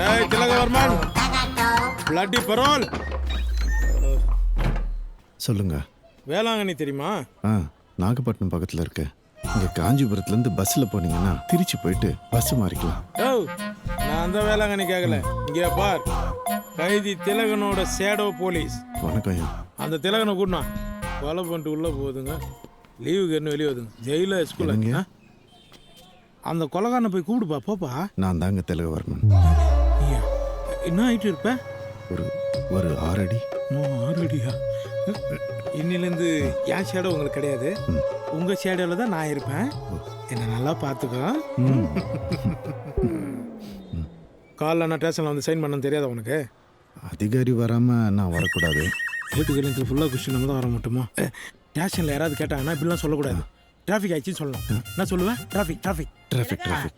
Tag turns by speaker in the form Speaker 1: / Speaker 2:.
Speaker 1: ஏய் திலகவர்மன், bloody parole.
Speaker 2: சொல்லுங்க.
Speaker 1: வேளாங்கண்ணி தெரியுமா?
Speaker 2: நாகப்பட்டினம் பக்கத்தில் இருக்க. இங்கே காஞ்சிபுரத்துலேருந்து பஸ்ஸில் போனீங்கன்னா திருச்சி போயிட்டு பஸ் மாறிக்கலாம்.
Speaker 1: ஓ, நான் அந்த வேளாங்கண்ணி கேட்கல. இங்கே பார், கைதி திலகனோட சேடோ போலீஸ்.
Speaker 2: வணக்கம் ஐயா.
Speaker 1: அந்த திலகனை கூடனா கொலை பண்ணிட்டு உள்ளே போகுதுங்க. லீவுக்கு என்ன வெளியே வருதுங்க. ஜெயிலில் ஸ்கூலுங்க. அந்த கொலைகாரனை போய் கூப்பிடுப்பா, போப்பா.
Speaker 2: நான் தாங்க திலகவர்மன்.
Speaker 1: என்ன ஆகிட்டு இருப்பேன்?
Speaker 2: ஒரு 6 அடி.
Speaker 1: 6 அடியா? இன்னிலேருந்து என் ஷேடோ உங்களுக்கு கிடையாது. உங்கள் ஷேடோவில் தான் நான் இருப்பேன். என்னை நல்லா பார்த்துக்கோ. காலைல நான் ஸ்டேஷனில் வந்து சைன் பண்ண தெரியாதா உனக்கு?
Speaker 2: அதிகாரி வராமல் நான் வரக்கூடாது.
Speaker 1: வீட்டுக்கு கல்யாணத்தில் ஃபுல்லாக கொஸ்டின் நம்ம தான் வர மாட்டோமா? ஸ்டேஷனில் யாராவது கேட்டாங்கன்னா இப்படிலாம் சொல்லக்கூடாது. டிராஃபிக் ஆயிடுச்சுன்னு சொல்லணும். என்ன சொல்லுவேன்? டிராஃபிக்.